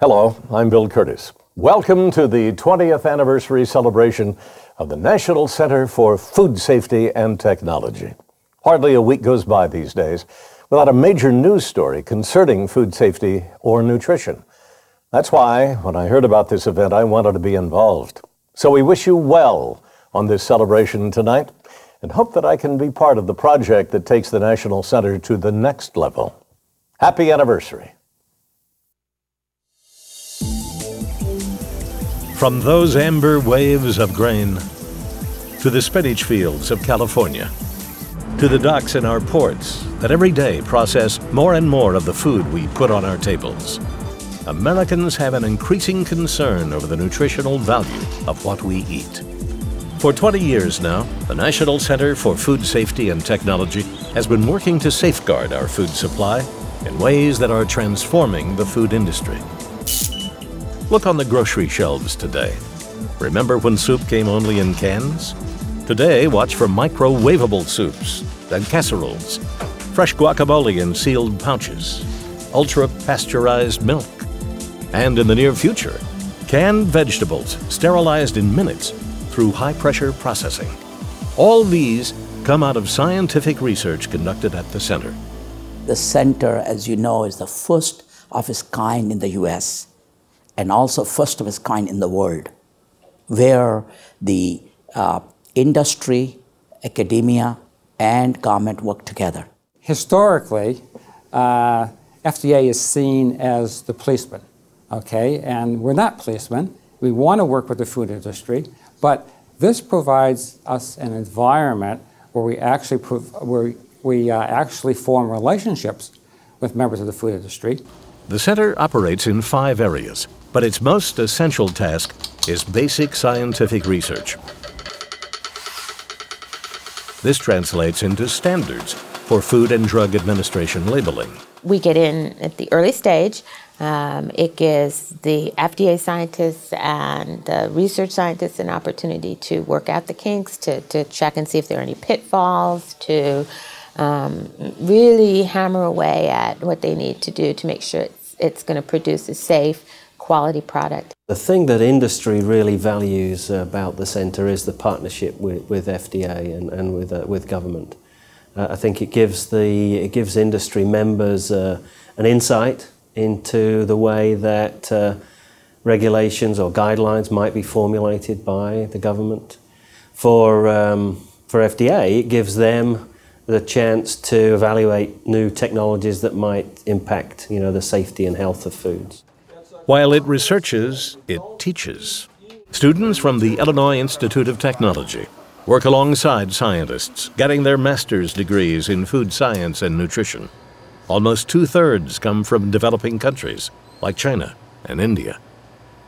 Hello, I'm Bill Kurtis. Welcome to the 20th anniversary celebration of the National Center for Food Safety and Technology. Hardly a week goes by these days without a major news story concerning food safety or nutrition. That's why, when I heard about this event, I wanted to be involved. So we wish you well on this celebration tonight and hope that I can be part of the project that takes the National Center to the next level. Happy anniversary. From those amber waves of grain, to the spinach fields of California, to the docks in our ports that every day process more and more of the food we put on our tables, Americans have an increasing concern over the nutritional value of what we eat. For 20 years now, the National Center for Food Safety and Technology has been working to safeguard our food supply in ways that are transforming the food industry. Look on the grocery shelves today. Remember when soup came only in cans? Today, watch for microwavable soups and casseroles, fresh guacamole in sealed pouches, ultra-pasteurized milk, and in the near future, canned vegetables sterilized in minutes through high-pressure processing. All these come out of scientific research conducted at the center. The center, as you know, is the first of its kind in the U.S. and also first of its kind in the world, where the industry, academia, and government work together. Historically, FDA is seen as the policeman, okay? And we're not policemen. We want to work with the food industry, but this provides us an environment where we actually form relationships with members of the food industry. The center operates in 5 areas, but its most essential task is basic scientific research. This translates into standards for Food and Drug Administration labeling. We get in at the early stage. It gives the FDA scientists and the research scientists an opportunity to work out the kinks, to check and see if there are any pitfalls, to really hammer away at what they need to do to make sure it's going to produce a safe, quality product. The thing that industry really values about the center is the partnership with FDA and with government. I think it gives industry members an insight into the way that regulations or guidelines might be formulated by the government. For FDA, it gives them the chance to evaluate new technologies that might impact, the safety and health of foods. While it researches, it teaches. Students from the Illinois Institute of Technology work alongside scientists, getting their master's degrees in food science and nutrition. Almost 2/3 come from developing countries like China and India.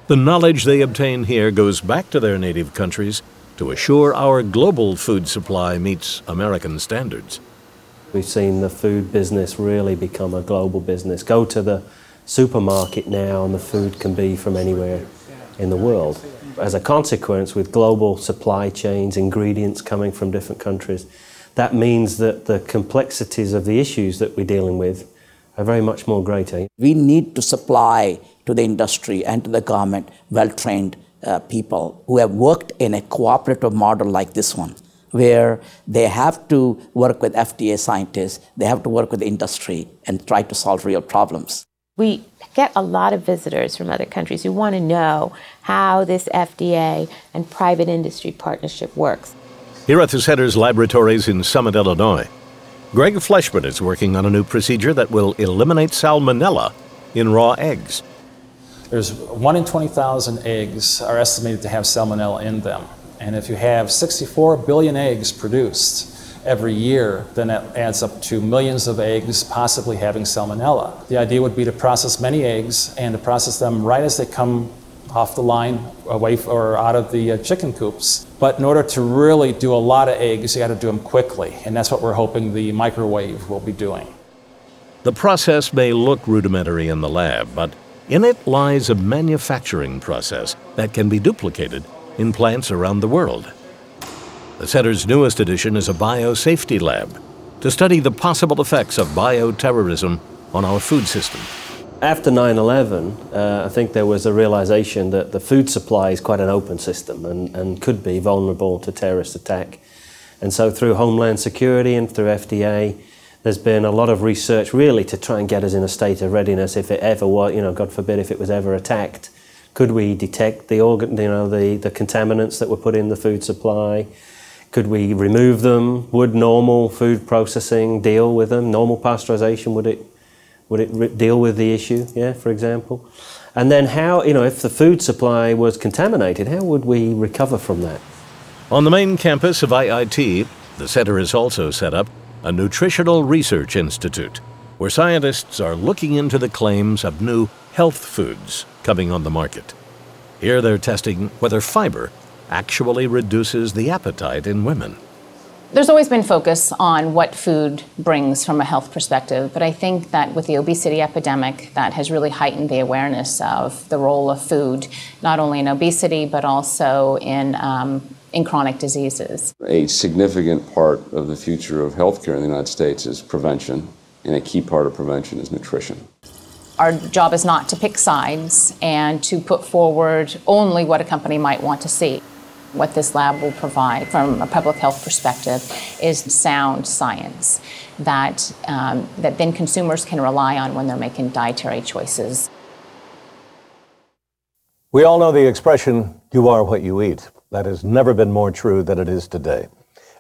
The knowledge they obtain here goes back to their native countries to assure our global food supply meets American standards. We've seen the food business really become a global business. Go to the supermarket now and the food can be from anywhere in the world. As a consequence, with global supply chains, ingredients coming from different countries, that means that the complexities of the issues that we're dealing with are very much more greater. We need to supply to the industry and to the government well-trained people who have worked in a cooperative model like this one, where they have to work with FDA scientists, they have to work with the industry and try to solve real problems. We get a lot of visitors from other countries who want to know how this FDA and private industry partnership works. Here at the center's laboratories in Summit, Illinois, Greg Fleshman is working on a new procedure that will eliminate salmonella in raw eggs. There's 1 in 20,000 eggs are estimated to have salmonella in them. And if you have 64 billion eggs produced every year, then that adds up to millions of eggs possibly having salmonella. The idea would be to process many eggs and to process them right as they come off the line, away or out of the chicken coops. But in order to really do a lot of eggs, you got to do them quickly, and that's what we're hoping the microwave will be doing. The process may look rudimentary in the lab, but in it lies a manufacturing process that can be duplicated in plants around the world. The center's newest addition is a biosafety lab to study the possible effects of bioterrorism on our food system. After 9/11, I think there was a realization that the food supply is quite an open system and could be vulnerable to terrorist attack. And so through Homeland Security and through FDA, there's been a lot of research really to try and get us in a state of readiness if it ever was, God forbid, if it was ever attacked. Could we detect the contaminants that were put in the food supply? Could we remove them? Would normal food processing deal with them? Normal pasteurization, would it deal with the issue, for example? And then how, if the food supply was contaminated, how would we recover from that? On the main campus of IIT, the center has also set up a nutritional research institute where scientists are looking into the claims of new health foods coming on the market. Here they're testing whether fiber actually reduces the appetite in women. There's always been focus on what food brings from a health perspective, but I think that with the obesity epidemic, that has really heightened the awareness of the role of food, not only in obesity, but also in chronic diseases. A significant part of the future of healthcare in the United States is prevention, and a key part of prevention is nutrition. Our job is not to pick sides and to put forward only what a company might want to see. What this lab will provide from a public health perspective is sound science that then consumers can rely on when they're making dietary choices. We all know the expression, "You are what you eat." That has never been more true than it is today.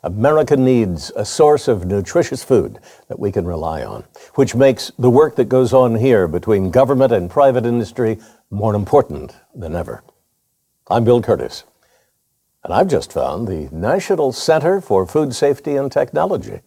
America needs a source of nutritious food that we can rely on, which makes the work that goes on here between government and private industry more important than ever. I'm Bill Kurtis, and I've just found the National Center for Food Safety and Technology.